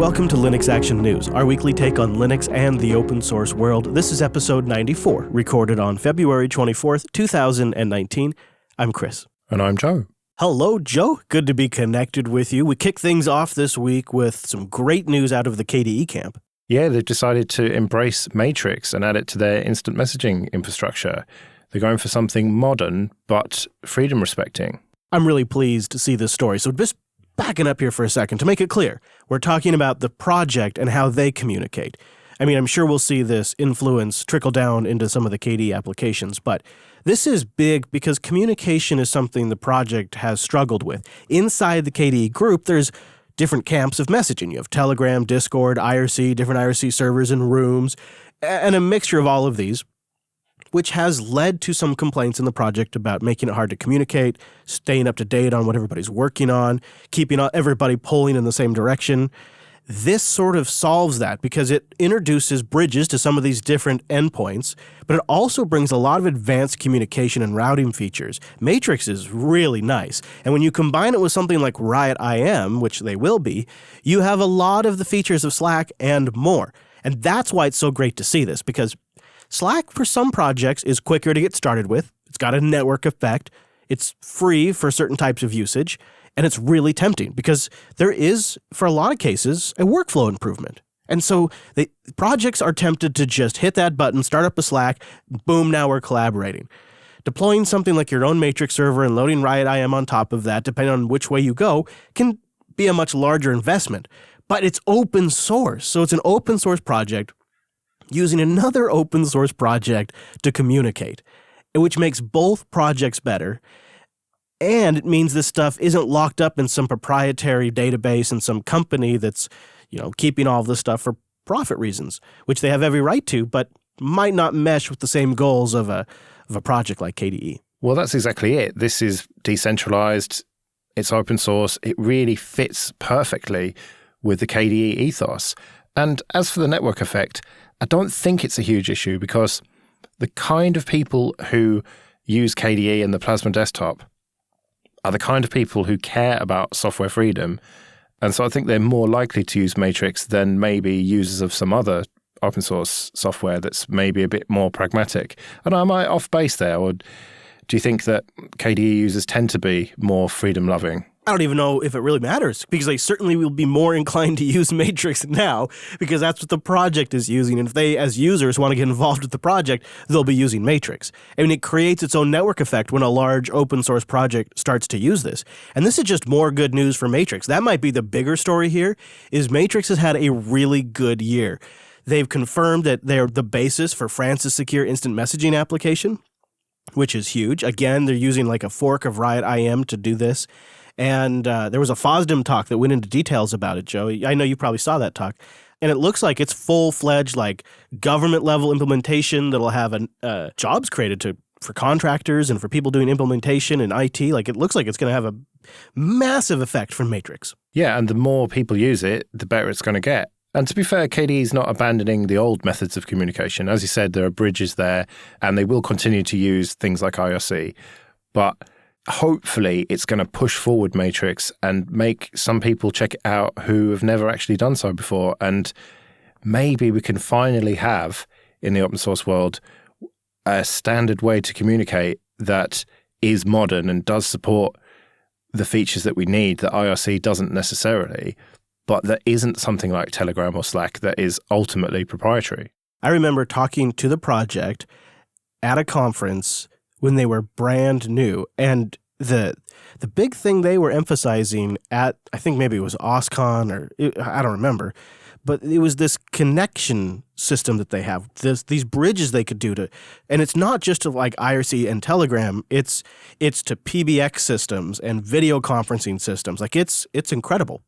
welcome to Linux Action News, our weekly take on Linux and the open source world. This is episode 94, recorded on February 24th, 2019. I'm Chris. And I'm Joe. Hello, Joe. Good to be connected with you. We kick things off this week with some great news out of the KDE camp. Yeah, they've decided to embrace Matrix and add it to their instant messaging infrastructure. They're going for something modern, but freedom-respecting. I'm really pleased to see this story. So just backing up here for a second, to make it clear, we're talking about the project and how they communicate. I mean, I'm sure we'll see this influence trickle down into some of the KDE applications, but this is big because communication is something the project has struggled with. Inside the KDE group, there's different camps of messaging. You have Telegram, Discord, IRC, different IRC servers and rooms, and a mixture of all of these, which has led to some complaints in the project about making it hard to communicate, staying up to date on what everybody's working on, keeping everybody pulling in the same direction. This sort of solves that because it introduces bridges to some of these different endpoints, but it also brings a lot of advanced communication and routing features. Matrix is really nice, and when you combine it with something like Riot.im, which they will be, you have a lot of the features of Slack and more. And that's why it's so great to see this, because Slack for some projects is quicker to get started with. It's got a network effect. It's free for certain types of usage. And it's really tempting because there is, for a lot of cases, a workflow improvement. And so the projects are tempted to just hit that button, start up a Slack, boom, now we're collaborating. Deploying something like your own Matrix server and loading Riot.im on top of that, depending on which way you go, can be a much larger investment. But it's open source. So it's an open source project using another open source project to communicate, which makes both projects better. And it means this stuff isn't locked up in some proprietary database in some company that's, keeping all of this stuff for profit reasons, which they have every right to, but might not mesh with the same goals of a project like KDE. Well, that's exactly it. This is decentralized. It's open source. It really fits perfectly with the KDE ethos. And as for the network effect, I don't think it's a huge issue because the kind of people who use KDE and the Plasma desktop are the kind of people who care about software freedom. And so I think they're more likely to use Matrix than maybe users of some other open source software that's maybe a bit more pragmatic. And am I off base there? Or do you think that KDE users tend to be more freedom loving? I don't even know if it really matters because they certainly will be more inclined to use Matrix now because that's what the project is using. And if they, as users, want to get involved with the project, they'll be using Matrix. I mean, it creates its own network effect when a large open source project starts to use this. And this is just more good news for Matrix. That might be the bigger story here, is Matrix has had a really good year. They've confirmed that they're the basis for France's secure instant messaging application, which is huge. Again, they're using like a fork of Riot.im to do this. And there was a FOSDEM talk that went into details about it, Joe. I know you probably saw that talk. And it looks like it's full-fledged, like, government-level implementation that'll have jobs created for contractors and for people doing implementation in IT. Like, it looks like it's going to have a massive effect from Matrix. Yeah, and the more people use it, the better it's going to get. And to be fair, KDE is not abandoning the old methods of communication. As you said, there are bridges there, and they will continue to use things like IRC. But hopefully it's going to push forward Matrix and make some people check it out who have never actually done so before. And maybe we can finally have, in the open source world, a standard way to communicate that is modern and does support the features that we need that IRC doesn't necessarily, but that isn't something like Telegram or Slack that is ultimately proprietary. I remember talking to the project at a conference when they were brand new. And the big thing they were emphasizing at, I think maybe it was OSCON I don't remember, but it was this connection system that they have, these bridges they could do to, and it's not just to like IRC and Telegram, it's to PBX systems and video conferencing systems. Like it's incredible.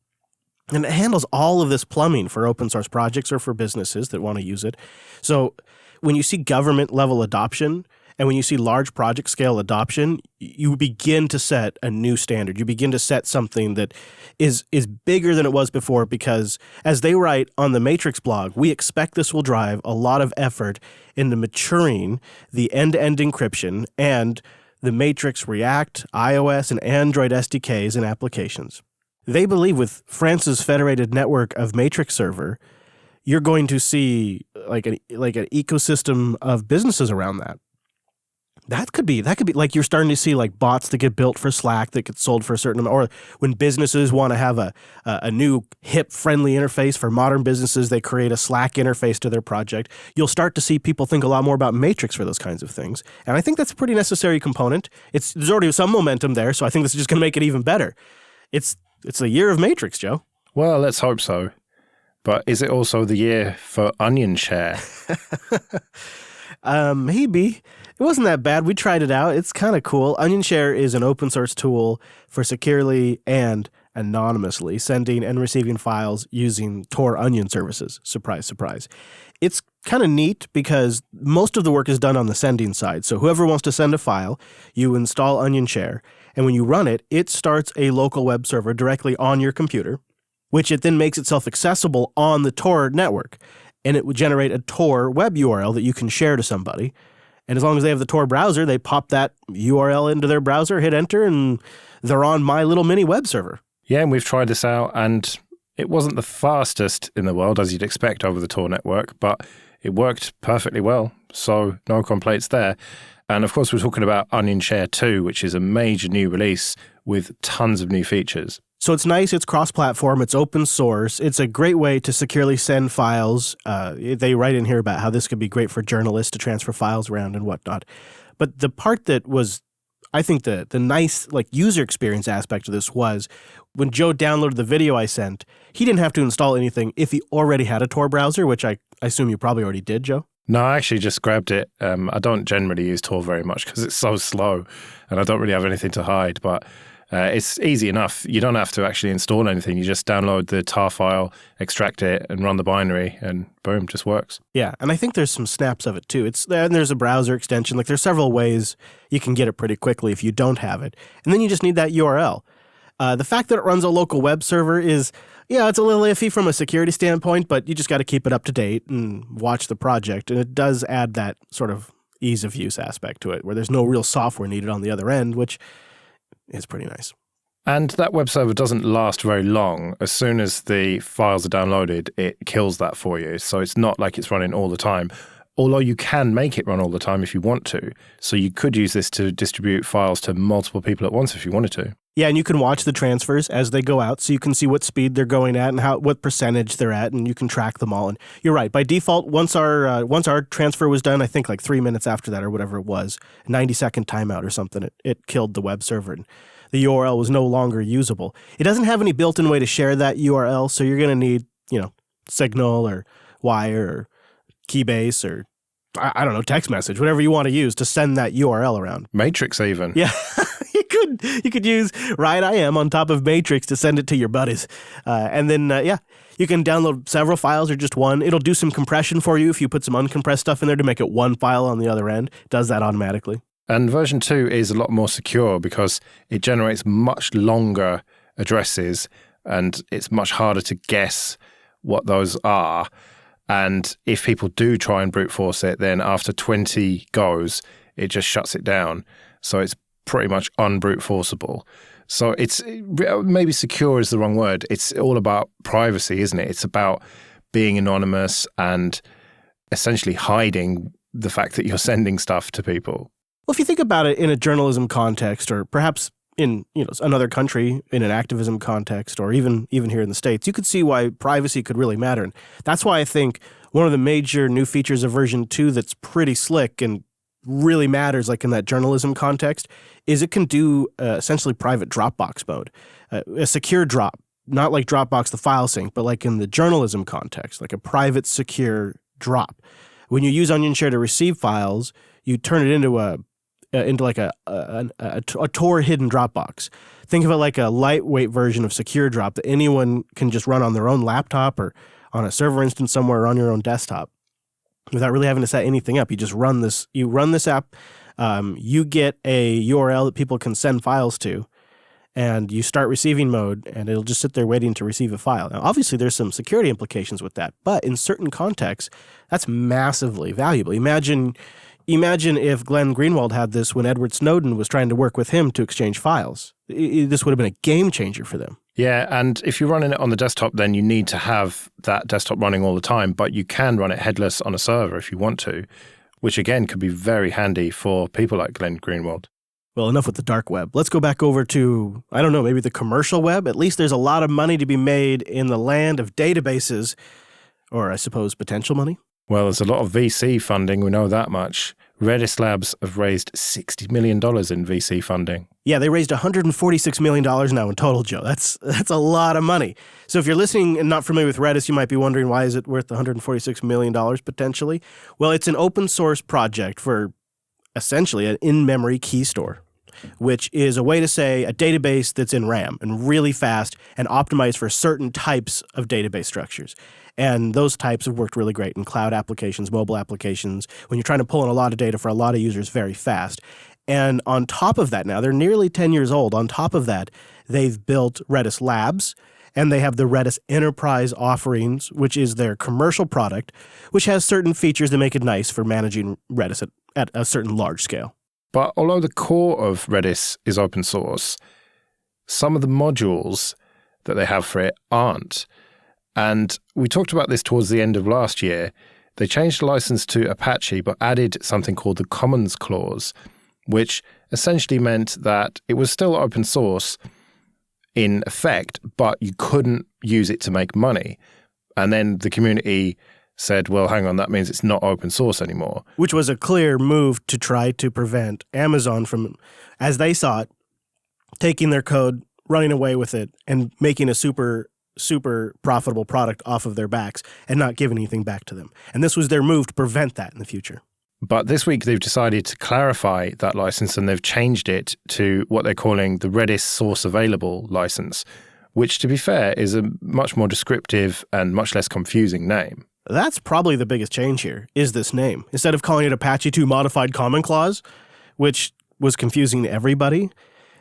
And it handles all of this plumbing for open source projects or for businesses that want to use it. So when you see government level adoption, and when you see large project scale adoption, you begin to set a new standard. You begin to set something that is bigger than it was before because, as they write on the Matrix blog, we expect this will drive a lot of effort into maturing the end-to-end encryption and the Matrix React, iOS, and Android SDKs and applications. They believe with France's federated network of Matrix server, you're going to see like an ecosystem of businesses around that. That could be like you're starting to see like bots that get built for Slack that get sold for a certain amount, or when businesses want to have a new hip friendly interface for modern businesses, they create a Slack interface to their project. You'll start to see people think a lot more about Matrix for those kinds of things. And I think that's a pretty necessary component. There's already some momentum there, so I think this is just going to make it even better. It's the year of Matrix, Joe. Well, let's hope so. But is it also the year for Onion Share? Maybe. It wasn't that bad. We tried it out. It's kind of cool. Onion Share is an open source tool for securely and anonymously sending and receiving files using Tor Onion services. Surprise, surprise. It's kind of neat because most of the work is done on the sending side. So whoever wants to send a file, you install Onion Share, and when you run it, it starts a local web server directly on your computer, which it then makes itself accessible on the Tor network. And it would generate a Tor web URL that you can share to somebody. And as long as they have the Tor browser, they pop that URL into their browser, hit enter, and they're on my little mini web server. Yeah, and we've tried this out, and it wasn't the fastest in the world, as you'd expect over the Tor network, but it worked perfectly well, so no complaints there. And of course, we're talking about Onion Share 2, which is a major new release with tons of new features. So it's nice, it's cross-platform, it's open source. It's a great way to securely send files. They write in here about how this could be great for journalists to transfer files around and whatnot. But the part that was, I think, the nice like user experience aspect of this was when Joe downloaded the video I sent, he didn't have to install anything if he already had a Tor browser, which I assume you probably already did, Joe. No, I actually just grabbed it. I don't generally use Tor very much because it's so slow and I don't really have anything to hide, but it's easy enough. You don't have to actually install anything. You just download the tar file, extract it, and run the binary, and boom, just works. Yeah, and I think there's some snaps of it too. And there's a browser extension. Like there's several ways you can get it pretty quickly if you don't have it. And then you just need that URL. The fact that it runs a local web server is, yeah, it's a little iffy from a security standpoint, but you just got to keep it up to date and watch the project. And it does add that sort of ease of use aspect to it, where there's no real software needed on the other end, which is pretty nice. And that web server doesn't last very long. As soon as the files are downloaded, it kills that for you. So it's not like it's running all the time, although you can make it run all the time if you want to. So you could use this to distribute files to multiple people at once if you wanted to. Yeah, and you can watch the transfers as they go out, so you can see what speed they're going at and what percentage they're at, and you can track them all. And you're right. By default, once our transfer was done, I think like 3 minutes after that or whatever it was, 90-second timeout or something, it killed the web server, and the URL was no longer usable. It doesn't have any built-in way to share that URL, so you're going to need, Signal or Wire or Keybase or I don't know, text message, whatever you want to use to send that URL around. Matrix even. Yeah. You could use Riot.im on top of Matrix to send it to your buddies. And then, you can download several files or just one. It'll do some compression for you if you put some uncompressed stuff in there to make it one file on the other end. It does that automatically. And version 2 is a lot more secure because it generates much longer addresses and it's much harder to guess what those are. And if people do try and brute force it, then after 20 goes, it just shuts it down. So it's pretty much unbrute forceable. So it's maybe secure is the wrong word. It's all about privacy, isn't it? It's about being anonymous and essentially hiding the fact that you're sending stuff to people. Well, if you think about it in a journalism context, or perhaps in another country in an activism context, or even here in the States, you could see why privacy could really matter. And that's why I think one of the major new features of version 2 that's pretty slick and really matters, like in that journalism context, is it can do essentially private Dropbox mode, a secure drop, not like Dropbox the file sync, but like in the journalism context, like a private secure drop. When you use Onion Share to receive files, you turn it into a Tor hidden Dropbox. Think of it like a lightweight version of Secure Drop that anyone can just run on their own laptop or on a server instance somewhere or on your own desktop without really having to set anything up. You just run this. You run this app. You get a URL that people can send files to, and you start receiving mode, and it'll just sit there waiting to receive a file. Now, obviously, there's some security implications with that, but in certain contexts, that's massively valuable. Imagine Imagine if Glenn Greenwald had this when Edward Snowden was trying to work with him to exchange files. This would have been a game changer for them. Yeah, and if you're running it on the desktop, then you need to have that desktop running all the time, but you can run it headless on a server if you want to, which again could be very handy for people like Glenn Greenwald. Well, enough with the dark web. Let's go back over to, I don't know, maybe the commercial web. At least there's a lot of money to be made in the land of databases, or I suppose potential money. Well, there's a lot of VC funding, we know that much. Redis Labs have raised $60 million in VC funding. Yeah, they raised $146 million now in total, Joe. That's a lot of money. So if you're listening and not familiar with Redis, you might be wondering, why is it worth $146 million potentially? Well, it's an open source project for essentially an in-memory key store, which is a way to say a database that's in RAM and really fast and optimized for certain types of database structures. And those types have worked really great in cloud applications, mobile applications, when you're trying to pull in a lot of data for a lot of users very fast. And on top of that now, they're nearly 10 years old. On top of that, they've built Redis Labs, and they have the Redis Enterprise offerings, which is their commercial product, which has certain features that make it nice for managing Redis at a certain large scale. But although the core of Redis is open source, some of the modules that they have for it aren't. And we talked about this towards the end of last year. They changed the license to Apache, but added something called the Commons Clause, which essentially meant that it was still open source in effect, but you couldn't use it to make money. And then the community said, well, hang on, that means it's not open source anymore. Which was a clear move to try to prevent Amazon from, as they saw it, taking their code, running away with it, and making a super profitable product off of their backs and not giving anything back to them. And this was their move to prevent that in the future. But this week they've decided to clarify that license, and they've changed it to what they're calling the Redis Source Available license, which, to be fair, is a much more descriptive and much less confusing name. That's probably the biggest change here, is this name. Instead of calling it Apache 2 Modified Common Clause, which was confusing to everybody,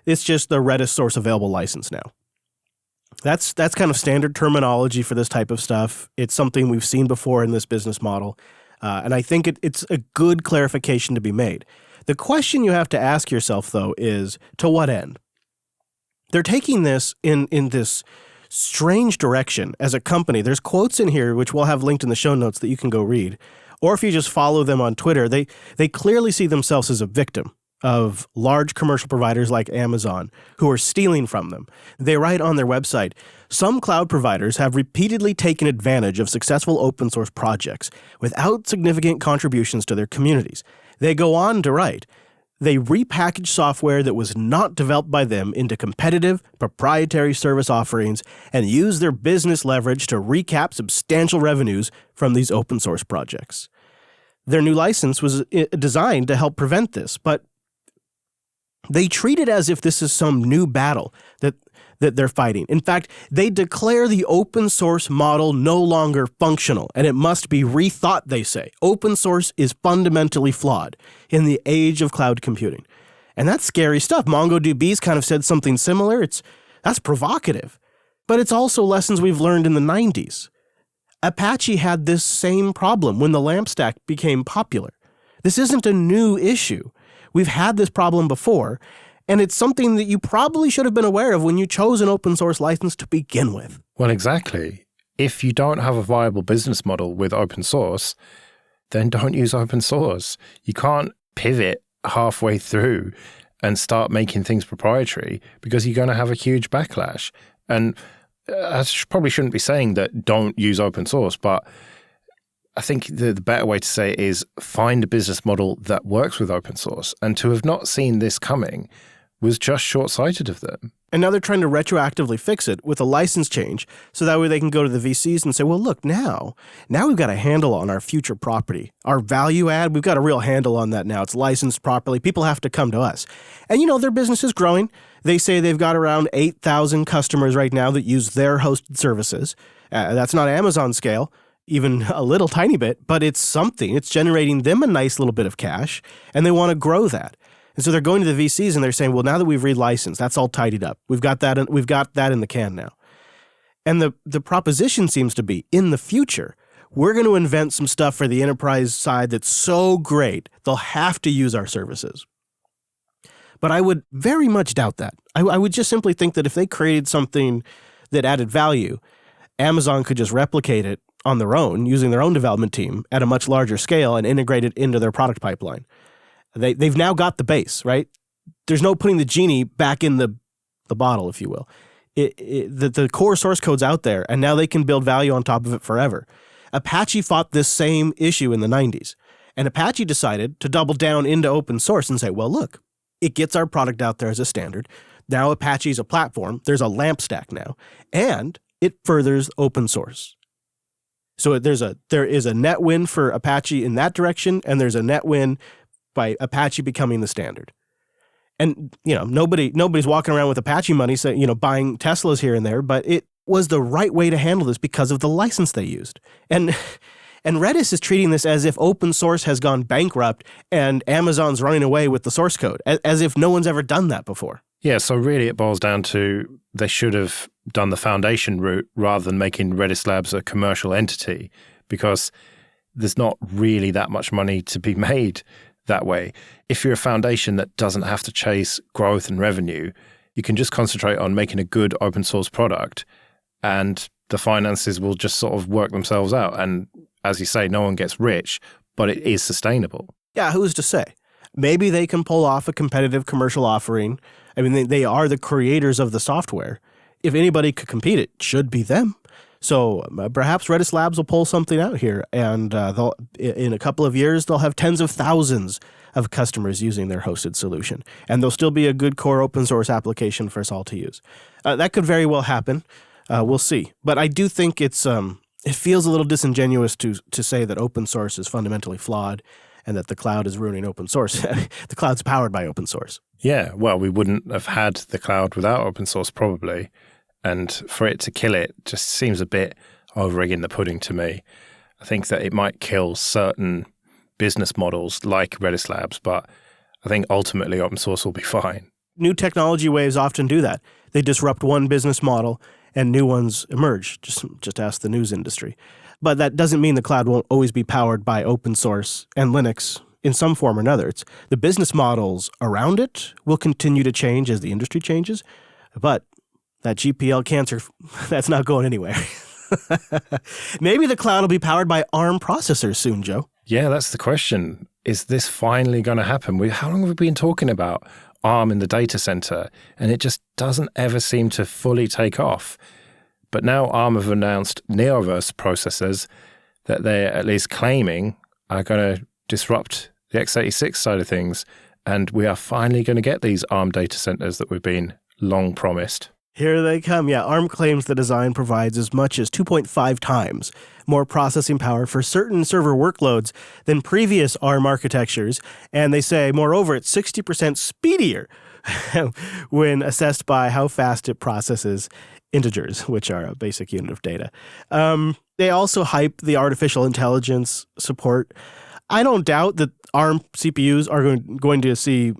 it's just the Redis Source Available license now. That's kind of standard terminology for this type of stuff. It's something we've seen before in this business model. And I think it's a good clarification to be made. The question you have to ask yourself, though, is to what end? They're taking this in this strange direction as a company. There's quotes in here, which we'll have linked in the show notes that you can go read. Or if you just follow them on Twitter, they clearly see themselves as a victim of large commercial providers like Amazon who are stealing from them. They write on their website, some cloud providers have repeatedly taken advantage of successful open source projects without significant contributions to their communities. They go on to write, they repackage software that was not developed by them into competitive, proprietary service offerings and use their business leverage to recap substantial revenues from these open source projects. Their new license was designed to help prevent this, but they treat it as if this is some new battle that they're fighting. In fact, they declare the open source model no longer functional, and it must be rethought, they say. Open source is fundamentally flawed in the age of cloud computing. And that's scary stuff. MongoDB's kind of said something similar. That's provocative. But it's also lessons we've learned in the 90s. Apache had this same problem when the LAMP stack became popular. This isn't a new issue. We've had this problem before, and it's something that you probably should have been aware of when you chose an open source license to begin with. Well, exactly. If you don't have a viable business model with open source, then don't use open source. You can't pivot halfway through and start making things proprietary because you're going to have a huge backlash. And I probably shouldn't be saying that don't use open source, but I think the better way to say it is find a business model that works with open source. And to have not seen this coming was just short-sighted of them. And now they're trying to retroactively fix it with a license change so that way they can go to the VCs and say, well, look, now we've got a handle on our future property. Our value add, we've got a real handle on that now. It's licensed properly. People have to come to us. And, their business is growing. They say they've got around 8,000 customers right now that use their hosted services. That's not Amazon scale, even a little tiny bit, but it's something. It's generating them a nice little bit of cash, and they want to grow that. And so they're going to the VCs and they're saying, well, now that we've relicensed, that's all tidied up. We've got that in the can now. And the proposition seems to be, in the future, we're going to invent some stuff for the enterprise side that's so great, they'll have to use our services. But I would very much doubt that. I would just simply think that if they created something that added value, Amazon could just replicate it on their own, using their own development team at a much larger scale and integrate it into their product pipeline. They've now got the base, right? There's no putting the genie back in the bottle, if you will. The core source code's out there, and now they can build value on top of it forever. Apache fought this same issue in the 90s, and Apache decided to double down into open source and say, well, look, it gets our product out there as a standard. Now Apache's a platform. There's a LAMP stack now, and it furthers open source. So there is a net win for Apache in that direction, and there's a net win by Apache becoming the standard. And, nobody's walking around with Apache money, buying Teslas here and there, but it was the right way to handle this because of the license they used. And Redis is treating this as if open source has gone bankrupt and Amazon's running away with the source code, as if no one's ever done that before. Yeah, so really it boils down to they should have done the foundation route rather than making Redis Labs a commercial entity, because there's not really that much money to be made that way. If you're a foundation that doesn't have to chase growth and revenue, you can just concentrate on making a good open source product, and the finances will just sort of work themselves out. And as you say, no one gets rich, but it is sustainable. Yeah, who's to say? Maybe they can pull off a competitive commercial offering. I mean, they are the creators of the software. If anybody could compete, it should be them. So perhaps Redis Labs will pull something out here, and in a couple of years, they'll have tens of thousands of customers using their hosted solution, and there'll still be a good core open source application for us all to use. That could very well happen. We'll see. But I do think it feels a little disingenuous to say that open source is fundamentally flawed and that the cloud is ruining open source. The cloud's powered by open source. Yeah, well, we wouldn't have had the cloud without open source probably. And for it to kill it just seems a bit over-egging the pudding to me. I think that it might kill certain business models like Redis Labs, but I think ultimately open source will be fine. New technology waves often do that. They disrupt one business model and new ones emerge. Just ask the news industry. But that doesn't mean the cloud won't always be powered by open source and Linux in some form or another. It's the business models around it will continue to change as the industry changes, but that GPL cancer, that's not going anywhere. Maybe the cloud will be powered by ARM processors soon, Joe. Yeah, that's the question. Is this finally going to happen? How long have we been talking about ARM in the data center? And it just doesn't ever seem to fully take off. But now ARM have announced Neoverse processors that they're at least claiming are going to disrupt the x86 side of things. And we are finally going to get these ARM data centers that we've been long promised. Here they come. Yeah, ARM claims the design provides as much as 2.5 times more processing power for certain server workloads than previous ARM architectures, and they say, moreover, it's 60% speedier when assessed by how fast it processes integers, which are a basic unit of data. They also hype the artificial intelligence support. I don't doubt that ARM CPUs are going to see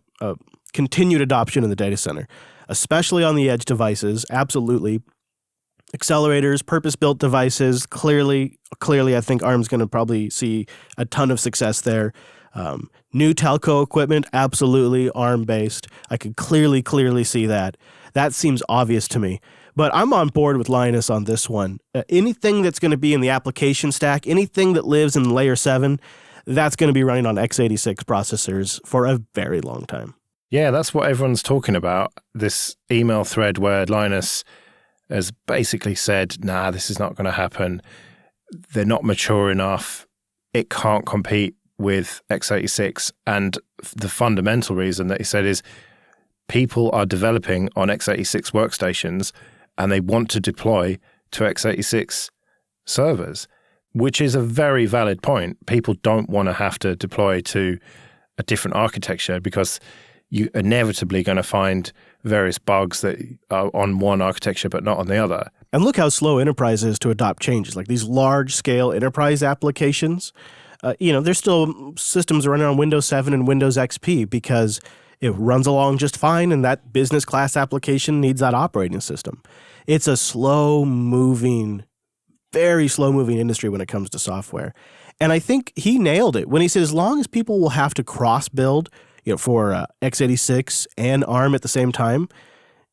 continued adoption in the data center, especially on the edge devices, absolutely. Accelerators, purpose-built devices, clearly, I think ARM's going to probably see a ton of success there. New telco equipment, absolutely ARM-based. I could clearly see that. That seems obvious to me. But I'm on board with Linus on this one. Anything that's going to be in the application stack, anything that lives in layer 7, that's going to be running on x86 processors for a very long time. Yeah, that's what everyone's talking about. This email thread where Linus has basically said, nah, this is not going to happen. They're not mature enough. It can't compete with x86. And the fundamental reason that he said is people are developing on x86 workstations and they want to deploy to x86 servers, which is a very valid point. People don't want to have to deploy to a different architecture because you're inevitably going to find various bugs that are on one architecture but not on the other. And look how slow enterprise is to adopt changes. Like these large-scale enterprise applications, there's still systems running on Windows 7 and Windows XP because it runs along just fine, and that business class application needs that operating system. It's a slow-moving very slow-moving industry when it comes to software. And I think he nailed it when he said as long as people will have to cross-build for x86 and ARM at the same time,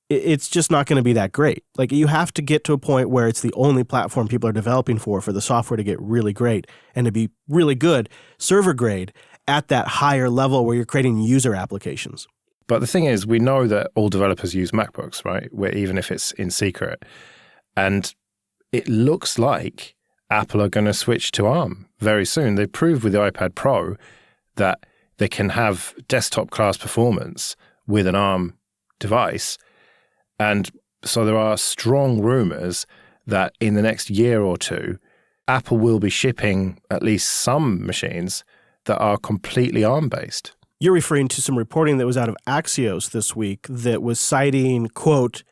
it's just not going to be that great. Like, you have to get to a point where it's the only platform people are developing for the software to get really great and to be really good, server grade, at that higher level where you're creating user applications. But the thing is, we know that all developers use MacBooks, right? Where even if it's in secret. And it looks like Apple are going to switch to ARM very soon. They proved with the iPad Pro that they can have desktop-class performance with an ARM device. And so there are strong rumors that in the next year or two, Apple will be shipping at least some machines that are completely ARM-based. You're referring to some reporting that was out of Axios this week that was citing, quote,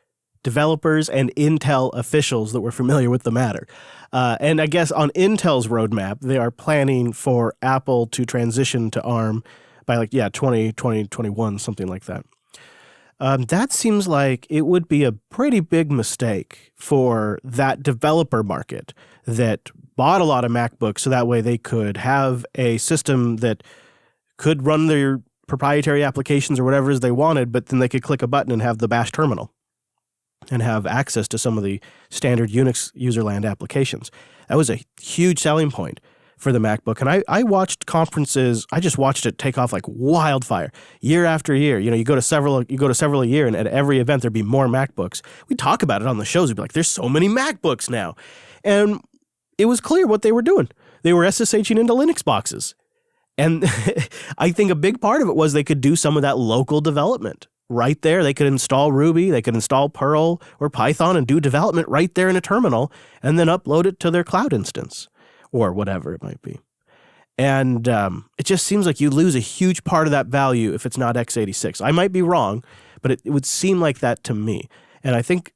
developers and Intel officials that were familiar with the matter. And I guess on Intel's roadmap, they are planning for Apple to transition to ARM by 2021, something like that. That seems like it would be a pretty big mistake for that developer market that bought a lot of MacBooks so that way they could have a system that could run their proprietary applications or whatever it is they wanted, but then they could click a button and have the Bash terminal and have access to some of the standard Unix userland applications. That was a huge selling point for the MacBook. And I watched conferences, I just watched it take off like wildfire year after year. You go to several a year, and at every event there'd be more MacBooks. We'd talk about it on the shows. We'd be like, there's so many MacBooks now. And it was clear what they were doing. They were SSHing into Linux boxes. And I think a big part of it was they could do some of that local development right there. They could install Ruby, they could install Perl or Python and do development right there in a terminal and then upload it to their cloud instance or whatever it might be. And it just seems like you lose a huge part of that value if it's not x86. I might be wrong, but it would seem like that to me. And I think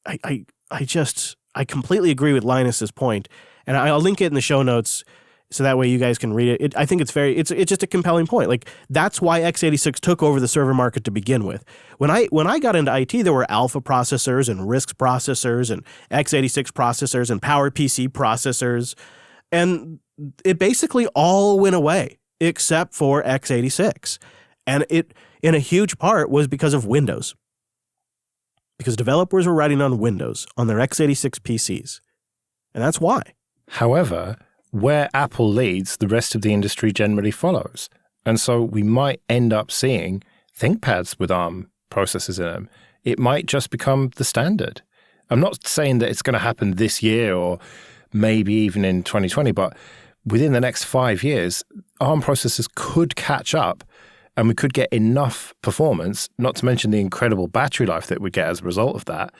I completely agree with Linus's point, and I'll link it in the show notes so that way you guys can read it. I think it's just a compelling point. Like, that's why x86 took over the server market to begin with. When I got into IT, there were Alpha processors and RISC processors and x86 processors and PowerPC processors, and it basically all went away except for x86. And it, in a huge part, was because of Windows. Because developers were writing on Windows on their x86 PCs. And that's why. However, where Apple leads, the rest of the industry generally follows. And so we might end up seeing ThinkPads with ARM processors in them. It might just become the standard. I'm not saying that it's going to happen this year or maybe even in 2020, but within the next 5 years, ARM processors could catch up and we could get enough performance, not to mention the incredible battery life that we get as a result of that.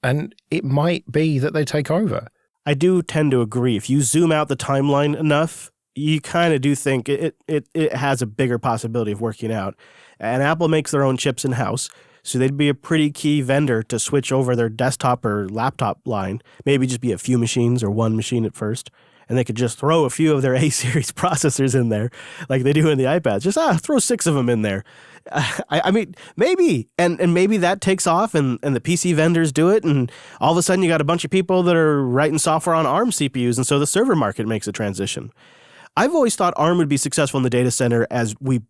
And it might be that they take over. I do tend to agree. If you zoom out the timeline enough, you kind of do think it has a bigger possibility of working out. And Apple makes their own chips in-house, so they'd be a pretty key vendor to switch over their desktop or laptop line, maybe just be a few machines or one machine at first, and they could just throw a few of their A-series processors in there like they do in the iPads. Just throw 6 of them in there. I mean, maybe, and maybe that takes off and the PC vendors do it, and all of a sudden you got a bunch of people that are writing software on ARM CPUs, and so the server market makes a transition. I've always thought ARM would be successful in the data center as we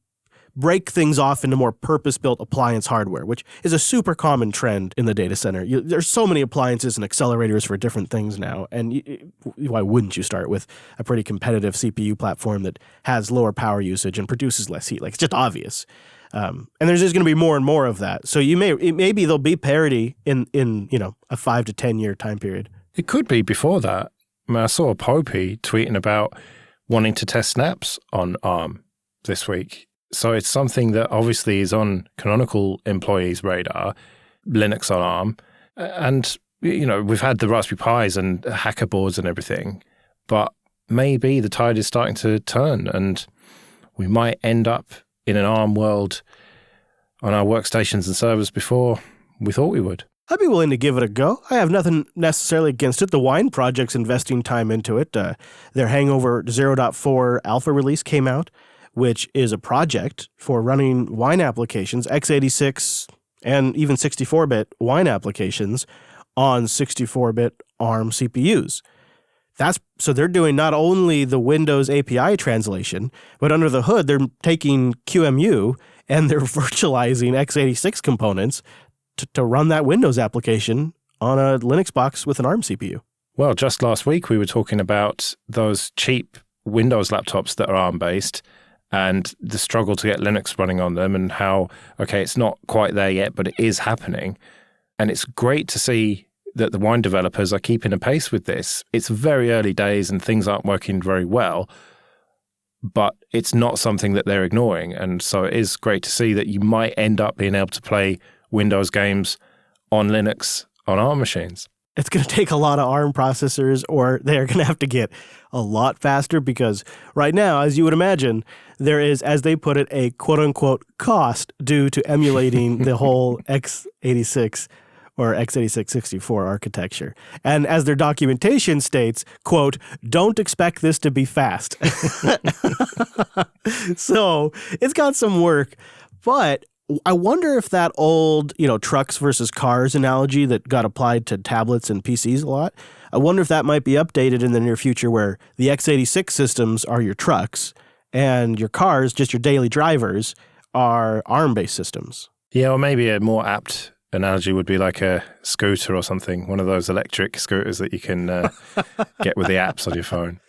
break things off into more purpose-built appliance hardware, which is a super common trend in the data center. There's so many appliances and accelerators for different things now, and why wouldn't you start with a pretty competitive CPU platform that has lower power usage and produces less heat? Like, it's just obvious. And there's just going to be more and more of that. So maybe there'll be parity in a 5 to 10 year time period. It could be before that. I mean, I saw Popey tweeting about wanting to test snaps on ARM this week. So it's something that obviously is on Canonical employees' radar, Linux on ARM. And, we've had the Raspberry Pis and hacker boards and everything, but maybe the tide is starting to turn and we might end up in an ARM world on our workstations and servers before we thought we would. I'd be willing to give it a go. I have nothing necessarily against it. The Wine Project's investing time into it. Their Hangover 0.4 alpha release came out, which is a project for running Wine applications, x86 and even 64-bit Wine applications on 64-bit ARM CPUs. So they're doing not only the Windows API translation, but under the hood, they're taking QEMU and they're virtualizing x86 components to run that Windows application on a Linux box with an ARM CPU. Well, just last week, we were talking about those cheap Windows laptops that are ARM-based and the struggle to get Linux running on them and how, okay, it's not quite there yet, but it is happening. And it's great to see that the Wine developers are keeping a pace with this. It's very early days and things aren't working very well, but it's not something that they're ignoring. And so it is great to see that you might end up being able to play Windows games on Linux on ARM machines. It's going to take a lot of ARM processors, or they're going to have to get a lot faster because right now, as you would imagine, there is, as they put it, a quote-unquote cost due to emulating the whole x86 or x86-64 architecture. And as their documentation states, quote, don't expect this to be fast. So it's got some work, but I wonder if that old, trucks versus cars analogy that got applied to tablets and PCs a lot, I wonder if that might be updated in the near future where the x86 systems are your trucks and your cars, just your daily drivers, are ARM-based systems. Yeah, or maybe a more apt analogy would be like a scooter or something, one of those electric scooters that you can get with the apps on your phone.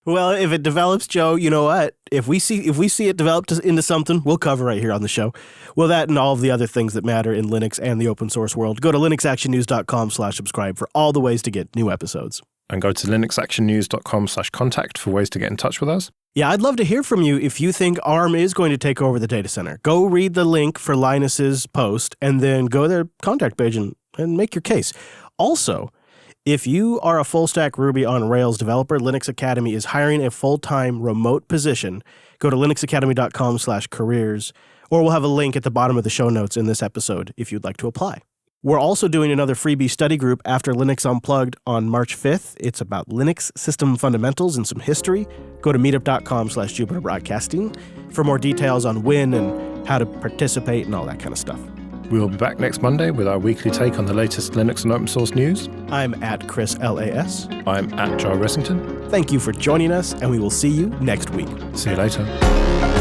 Well, if it develops, Joe, you know what? If we see it developed into something, we'll cover right here on the show. Well, that and all of the other things that matter in Linux and the open source world. Go to linuxactionnews.com/subscribe for all the ways to get new episodes. And go to linuxactionnews.com/contact for ways to get in touch with us. Yeah, I'd love to hear from you if you think ARM is going to take over the data center. Go read the link for Linus's post and then go to their contact page and make your case. Also, if you are a full-stack Ruby on Rails developer, Linux Academy is hiring a full-time remote position. Go to linuxacademy.com/careers, or we'll have a link at the bottom of the show notes in this episode if you'd like to apply. We're also doing another freebie study group after Linux Unplugged on March 5th. It's about Linux system fundamentals and some history. Go to meetup.com/Jupiter Broadcasting for more details on when and how to participate and all that kind of stuff. We'll be back next Monday with our weekly take on the latest Linux and open source news. I'm at Chris LAS. I'm at Joe Ressington. Thank you for joining us, and we will see you next week. See you later.